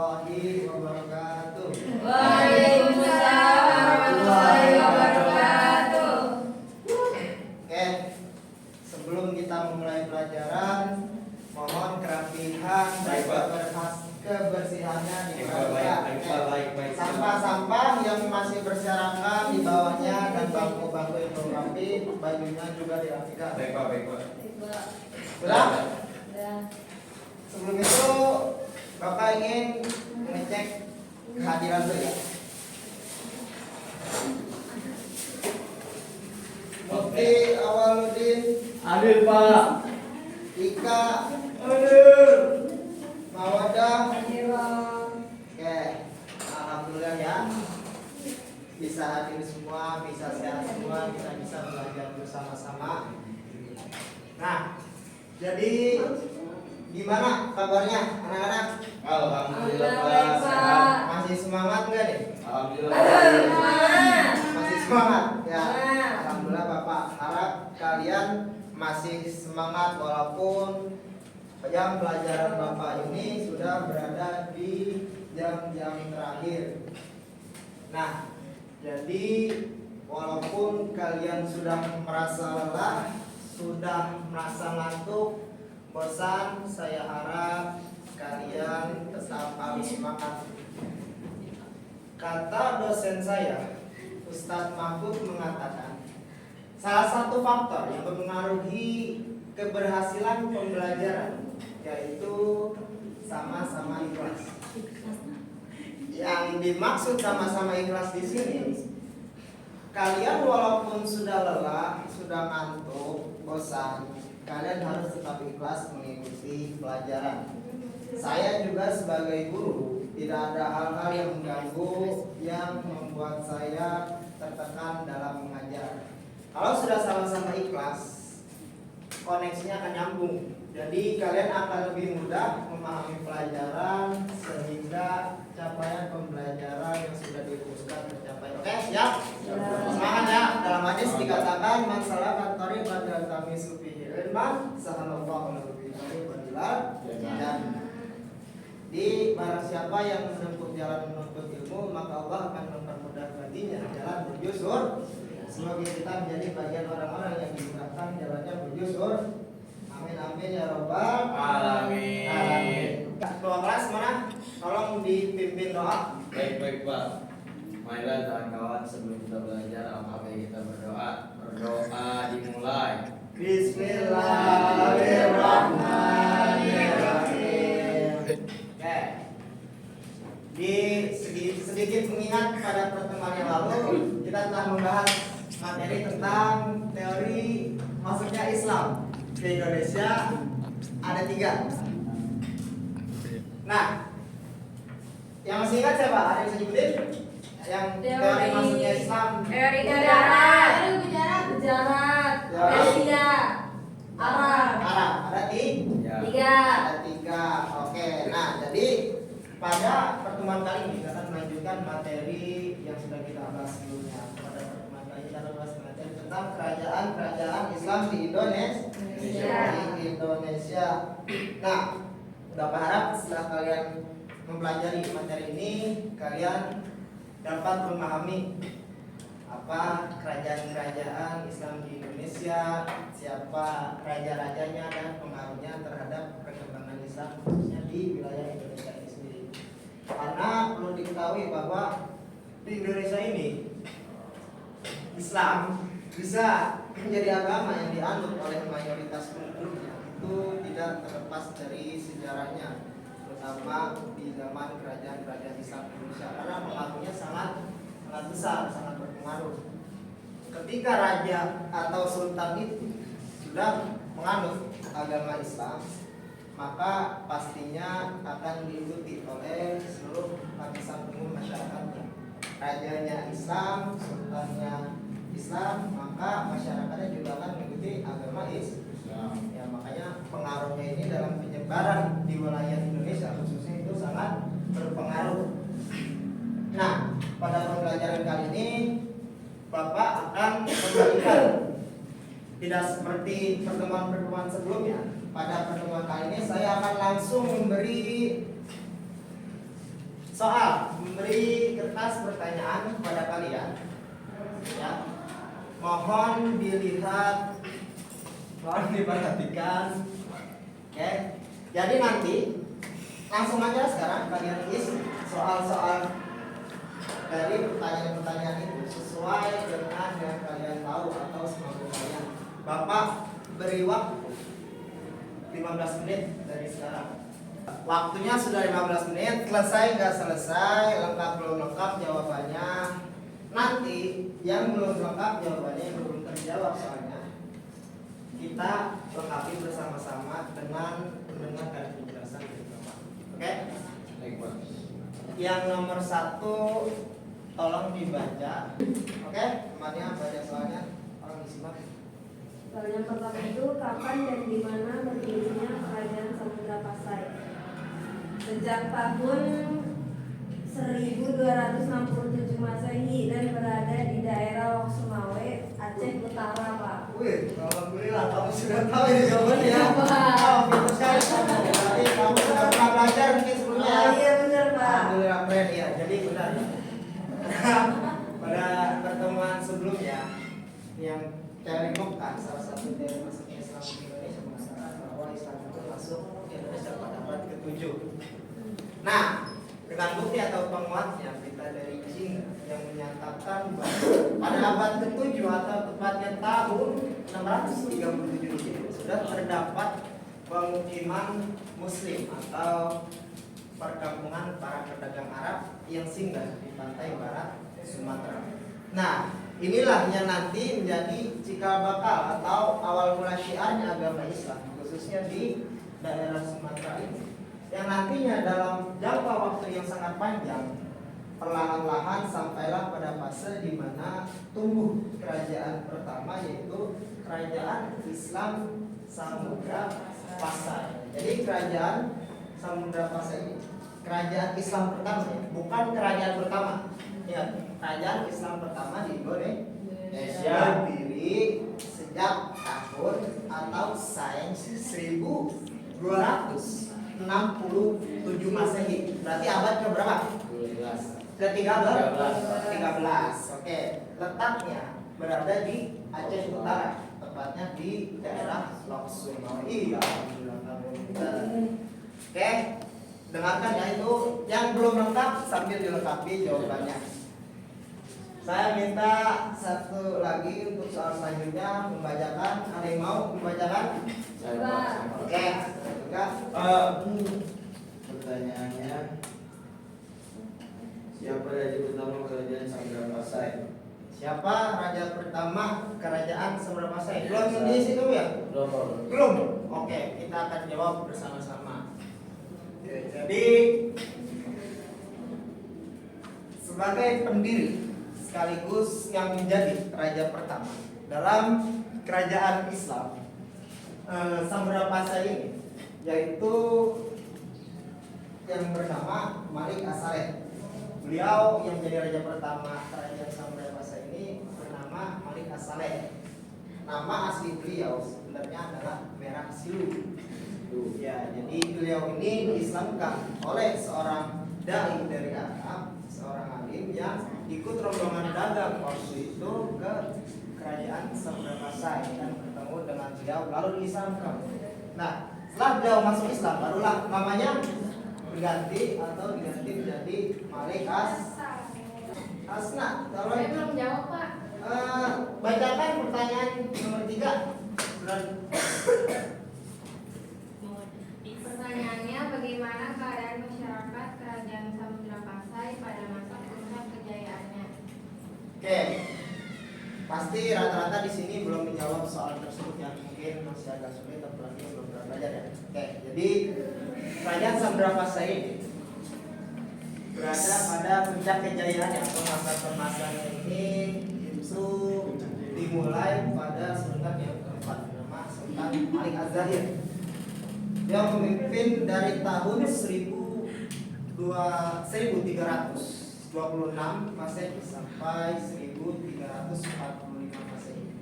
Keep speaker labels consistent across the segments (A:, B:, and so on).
A: warahmatullahi wabarakatuh.
B: Waalaikumsalam warahmatullahi wabarakatuh.
A: Oke, sebelum kita memulai pelajaran, mohon kerapihan dan kebersihannya diperhatikan. Sampah-sampah yang masih berserakan di bawahnya dan bangku-bangku yang belum rapi, bajunya juga dirapikan.
C: Baik Pak.
A: Sudah? Sebelum itu, Bapak ingin mengecek kehadiran beliau. Mufti Awaludin
C: Hadir Pak.
A: Ika hadir. Mawadah. Oke, alhamdulillah ya. Bisa hadir semua, bisa sehat semua, kita bisa belajar bersama-sama. Nah, jadi gimana kabarnya anak-anak?
C: Alhamdulillah
B: Baik, Pak.
A: Masih semangat nggak nih?
C: Alhamdulillah.
A: Masih semangat ya. Alhamdulillah Bapak harap kalian masih semangat walaupun jam pelajaran Bapak ini sudah berada di jam-jam terakhir. Nah, jadi walaupun kalian sudah merasa lelah, sudah merasa ngantuk, bosan, saya harap kalian tetap harus semangat. Kata dosen saya, Ustadz Mahfud mengatakan, salah satu faktor yang mempengaruhi keberhasilan pembelajaran yaitu sama-sama ikhlas. Yang dimaksud sama-sama ikhlas di sini, kalian walaupun sudah lelah, sudah ngantuk, bosan, kalian harus tetap ikhlas mengikuti pelajaran. Saya juga sebagai guru tidak ada hal-hal yang mengganggu yang membuat saya tertekan dalam mengajar. Kalau sudah sama-sama ikhlas, koneksinya akan nyambung. Jadi kalian akan lebih mudah memahami pelajaran sehingga capaian pembelajaran yang sudah dirumuskan tercapai. Oke, siap? Semangat ya. Dalam hadis dikatakan man salaka thariqatan tamisu fihi ilman sahalallahu lahu bihi fadilah. Di barang siapa yang menempuh jalan menuntut ilmu, maka Allah akan mempermudah baginya jalan menuju surga. Semoga kita menjadi bagian orang-orang yang dimudahkan jalannya menuju surga. Amin amin ya robbal alamin. Ketua kelas mana? Tolong dipimpin doa.
C: Baik Pak. Marilah kawan-kawan sebelum kita belajar, alhamdulillah kita berdoa. Berdoa dimulai.
A: Bismillahirrahmanirrahim. Oke. Di sedikit mengingat pada pertemuan yang lalu kita telah membahas materi tentang teori masuknya Islam ke Indonesia. Ada 3. Nah, yang masih ingat siapa? Ada yang bisa nyebutin? Yang teori masuknya Islam.
B: Teori darat, Persia, Arab.
A: Ada 3. Ada 3. Oke. Nah, jadi pada pertemuan kali ini kita akan melanjutkan materi yang sudah kita bahas sebelumnya. Pada pertemuan kali ini kita akan bahas materi tentang kerajaan Islam di Indonesia. Nah, Bapak harap setelah kalian mempelajari materi ini, kalian dapat memahami apa kerajaan Islam di Indonesia, siapa raja-rajanya dan pengaruhnya terhadap perkembangan Islam khususnya di wilayah Indonesia ini sendiri. Karena perlu diketahui bahwa di Indonesia ini Islam bisa menjadi agama yang dianut oleh mayoritas penduduknya. Itu tidak terlepas dari sejarahnya, terutama di zaman kerajaan Islam Indonesia, karena pengaruhnya sangat besar, sangat berpengaruh. Ketika raja atau sultan itu sudah menganut agama Islam, maka pastinya akan diikuti oleh seluruh lapisan umum masyarakatnya. Rajanya Islam, sultannya Islam, maka masyarakatnya juga akan mengikuti agama Islam. Ya, makanya pengaruhnya ini dalam penyebaran di wilayah Indonesia khususnya itu sangat berpengaruh. Nah, pada pembelajaran kali ini Bapak akan memberikan, tidak seperti pertemuan-pertemuan sebelumnya. Pada pertemuan kali ini saya akan langsung memberi soal memberi kertas pertanyaan kepada kalian. Ya. Mohon dilihat, mohon diperhatikan. Oke. Jadi nanti langsung aja sekarang kalian isi soal-soal dari pertanyaan-pertanyaan itu sesuai dengan yang kalian tahu atau semampu kalian. Bapak beri waktu 15 menit dari sekarang. Waktunya sudah 15 menit, selesai nggak selesai, lengkap belum lengkap jawabannya. Nanti yang belum lengkap jawabannya, yang belum terjawab soalnya, kita lengkapi bersama-sama dengan mendengarkan penjelasan dari Bapak. Oke?
C: Baik, Pak.
A: Yang nomor 1 tolong dibaca. Oke? Temannya baca soalnya, orang disimak.
B: Soal yang pertama itu kapan dan di mana berdirinya Kerajaan Samudra Pasai? Sejak tahun 1267 Masehi dan berada di daerah Wok Sumawe, Aceh Utara, Pak.
A: Wih, alhamdulillah kamu sudah tahu ini jawabannya.
B: Iya, Pak.
A: Oh, pintar sekali kamu. Berarti kamu sudah pernah belajar mungkin sebelumnya.
B: Oh, iya benar, Pak.
A: Alhamdulillah keren ya. Jadi benar. Pada pertemuan sebelumnya yang dari Mekah, salah satu dari masuknya Islam di Indonesia mengatakan bahwa Islam itu masuk ke Indonesia pada abad ke-7. Nah, dengan bukti atau penguatnya berita dari Cina yang menyatakan bahwa pada abad ke-7 atau tepatnya tahun 637 Hijriah sudah terdapat pemukiman Muslim atau perkampungan para pedagang Arab yang singgah di pantai barat Sumatera. Nah, inilah yang nanti menjadi cikal bakal atau awal mula syiarnya agama Islam, khususnya di daerah Sumatera ini, yang nantinya dalam jangka waktu yang sangat panjang perlahan-lahan sampailah pada fase di mana tumbuh kerajaan pertama, yaitu kerajaan Islam Samudra Pasai. Jadi kerajaan Samudra Pasai ini kerajaan Islam pertama, ya, bukan kerajaan pertama. Ya, kerajaan Islam pertama di Indonesia berdiri sejak tahun atau sains 1267 Masehi. Berarti abad ke berapa?
C: 12.
A: Ke-13. Oke, letaknya berada di Aceh Utara, tepatnya di daerah Wok Sumawe. Iya, alhamdulillah kamu pintar. Oke, dengarkan ya, itu yang belum lengkap sambil dilengkapi jawabannya. Saya minta satu lagi untuk soal selanjutnya membacakan. Ada yang mau membacakan?
C: Saya, Pak.
A: Oke, juga.
C: Pertanyaannya, siapa raja pertama kerajaan Samudra Pasai?
A: Siapa raja pertama kerajaan Samudra Pasai? Belum di situ ya?
C: Belum.
A: Belum. Oke, kita akan jawab bersama-sama. Jadi sebagai pendiri sekaligus yang menjadi raja pertama dalam kerajaan Islam Samudra Pasai ini, yaitu yang bernama Malik As-Saleh. Beliau yang menjadi raja pertama kerajaan Samudra Pasai ini bernama Malik As-Saleh. Nama asli beliau sebenarnya adalah Merah Silu. Ya, jadi beliau ini diislamkan oleh seorang dai dari Arab, seorang alim yang ikut rombongan dagang waktu itu ke kerajaan Samudra Pasai dan bertemu dengan beliau lalu diislamkan. Nah, setelah beliau masuk Islam, barulah namanya diganti menjadi Malik Asna. Kalau
B: Saya
A: itu
B: belum jawab, Pak.
A: bacakan pertanyaan nomor 3.
B: Pertanyaannya, bagaimana keadaan masyarakat Kerajaan Samudra Pasai pada masa puncak kejayaannya?
A: Oke, pasti rata-rata di sini belum menjawab soal tersebut ya, mungkin masih agak sulit apalagi belum pernah belajar ya. Oke, jadi kerajaan Samudra Pasai ini berada pada puncak kejayaannya atau masa kemasannya ini itu dimulai pada sultan yang keempat, nama Sultan Malik Az-Zahir. Dia memimpin dari tahun 1326 Masehi sampai 1345 Masehi.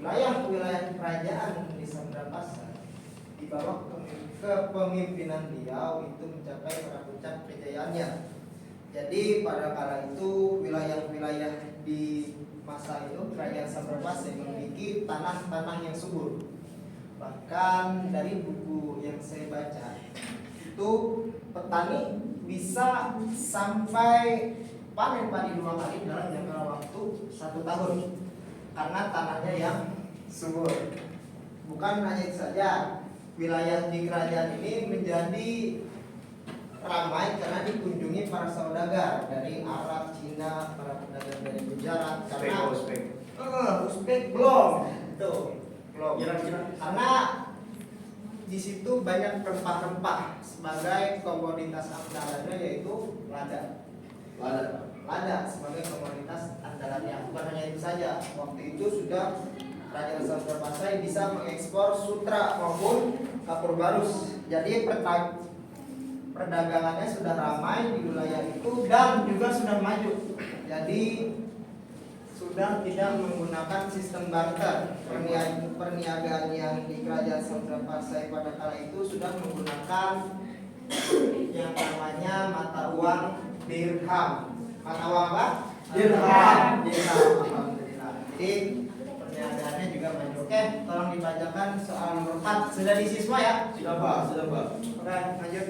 A: Wilayah kerajaan di Samudra Pasai dibagi bawah kepemimpinan beliau itu mencapai pada puncak kejayaannya. Jadi pada kala itu wilayah-wilayah di masa itu kerajaan Samdrapasa memiliki tanah-tanah yang subur. Bahkan dari buku yang saya baca itu petani bisa sampai panen padi 2 kali dalam jangka waktu 1 tahun karena tanahnya yang subur. Bukan hanya itu saja, wilayah di kerajaan ini menjadi ramai karena dikunjungi para saudagar dari Arab, Cina, para pedagang dari Gujarat. Karena Uzbek belum, tuh belum. Karena di situ banyak rempah-rempah sebagai komoditas andalannya, yaitu lada sebagai komoditas andalannya. Bukan hanya itu saja, waktu itu sudah Kerajaan Samdrapasa bisa mengekspor sutra maupun kapur barus. Jadi perdagangannya sudah ramai di wilayah itu dan juga sudah maju. Jadi sudah tidak menggunakan sistem barter. Perniagaan yang di Kerajaan Samdrapasa pada kala itu sudah menggunakan yang namanya mata uang dirham. Mata uang apa? Dirham. Alhamdulillah. Jadi perniagaannya juga maju. Oke, tolong dibacakan soal nomor 4. Sudah diisi semua ya?
C: Sudah Pak.
A: Oke, lanjut.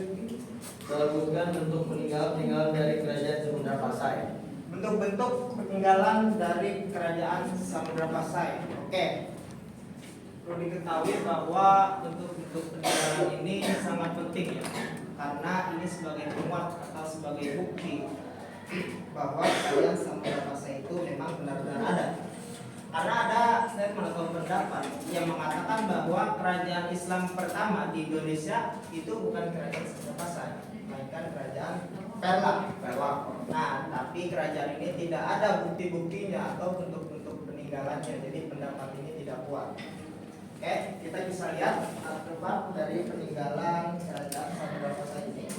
C: Sebutkan bentuk peninggalan dari kerajaan Samdrapasa.
A: Bentuk-bentuk peninggalan dari kerajaan Samdrapasa. Oke. Perlu diketahui bahwa bentuk-bentuk peninggalan ini sangat penting ya. Karena ini sebagai penguat atau sebagai bukti bahwa kerajaan Samdrapasa itu memang benar-benar ada. Karena ada statement atau pendapat yang mengatakan bahwa kerajaan Islam pertama di Indonesia itu bukan kerajaan Samdrapasa, melainkan kerajaan Perlak. Nah, tapi kerajaan ini tidak ada bukti-buktinya atau bentuk-bentuk peninggalannya, jadi pendapat ini tidak kuat. Oke, kita bisa lihat artefak dari peninggalan kerajaan Samdrapasa ini.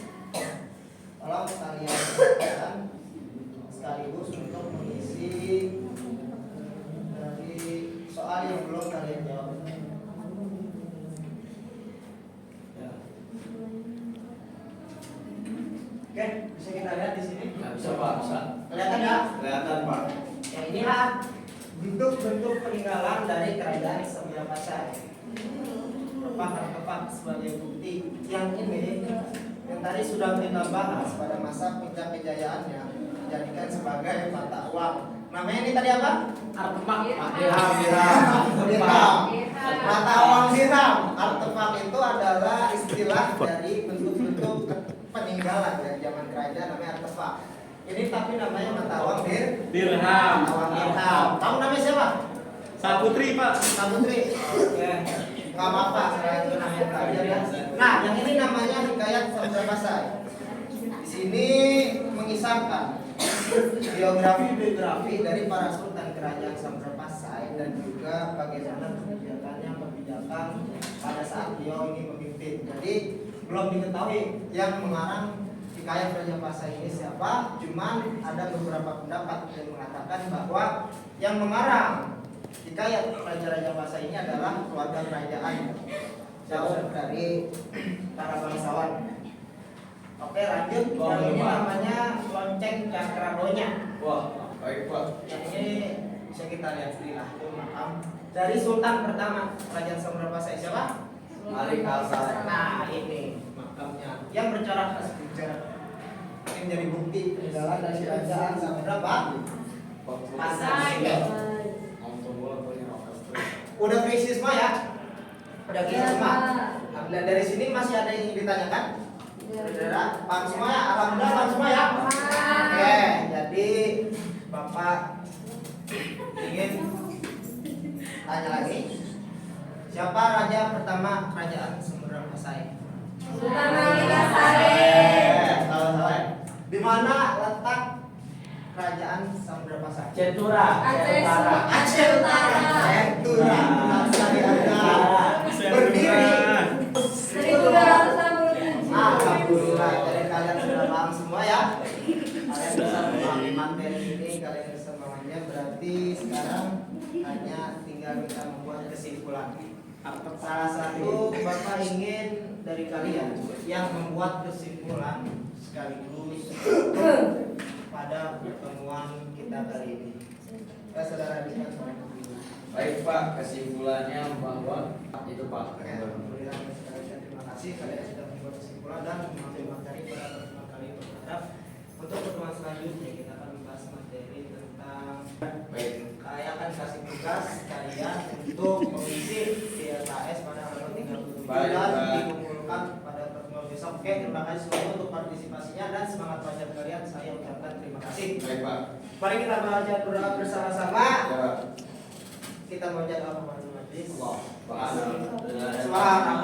A: Tolong kalian lihat sekaligus untuk mengisi dari soal yang belum kalian jawab.
C: Ya.
A: Oke, bisa kita lihat di sini.
C: Bisa Pak, bisa.
A: Kelihatan ya?
C: Kelihatan Pak.
A: Ya, inilah bentuk-bentuk peninggalan dari kerajaan Samdrapasa. Artefak sebagai bukti. Yang ini, yang tadi sudah kita bahas pada masa puncak kejayaannya, dijadikan sebagai mata uang. Namanya ini tadi apa? Artefak. Dirham. Mata uang dirham. Artefak itu adalah istilah dari bentuk-bentuk peninggalan dari zaman kerajaan, namanya artefak. Ini tapi namanya mata uang
D: Dirham.
A: Mata uang dirham. Kamu namanya siapa?
D: Saputri Pak.
A: Saputri. Oke. Enggak apa-apa, saya itu namanya kalian ya. Nah, yang ini namanya Hikayat Samdrapasa. Di sini mengisahkan biografi dari para sultan kerajaan Samdrapasa dan juga bagaimana kebijakan pada saat beliau ini memimpin. Jadi belum diketahui yang mengarang Hikayat Samdrapasa ini siapa, cuman ada beberapa pendapat yang mengatakan bahwa yang mengarang Hikayat Samdrapasa ini adalah keluarga kerajaan jauh dari para bangsawan. Oke, lanjut. Yang ini namanya lonceng Cakradonya.
C: Wah, baik Pak.
A: Yang ini bisa kita lihat setelah itu makam dari Sultan pertama kerajaan Samdrapasa siapa?
C: Malik Hasan.
A: Nah, ini makamnya yang bercorak khas Gujarat. Ini menjadi bukti peninggalan dari kerajaan Samdrapasa. Udah krisis semua ya? Udah krisis semua. Alhamdulillah, dari sini masih ada yang ingin ditanyakan? Saudara, paham semua ya? Alhamdulillah paham semua ya? Oke, jadi Bapak ingin tanya lagi. Siapa raja pertama kerajaan Samdrapasa?
B: Sultan Mangkunegaran.
A: Salah. Di mana letak kerajaan Samdrapasa?
C: Cetura.
B: Aceh Utara.
A: Cetura. Tadi ada berdiri
B: 1267.
A: Alhamdulillah, jadi kalian sudah paham semua ya. Kalian bisa memahami materi ini, kalian bisa memahaminya. Berarti sekarang hanya tinggal kita membuat kesimpulan. Salah satu Bapak ingin dari kalian yang membuat kesimpulan sekaligus pada pertemuan kita kali ini. Saudara lihat.
C: Baik Pak, kesimpulannya bahwa itu Pak.
A: Terima kasih kalian sudah membuat kesimpulan dan mengambil materi pada pertemuan kali ini berharap untuk pertemuan selanjutnya kita akan membahas materi tentang
C: Baik.
A: saya akan kasih tugas kalian untuk mengisi CSAS pada halaman 37
C: Baik,
A: dan
C: Pak.
A: dikumpulkan pada pertemuan besok. Oke, terima kasih semuanya untuk partisipasinya dan semangat belajar kalian. Saya ucapkan terima kasih.
C: Baik Pak.
A: Mari kita baca berdoa bersama-sama.
C: Ya.
A: Kita baca doa kepada majelis.
C: Allah. Pak.
A: Subhanallah.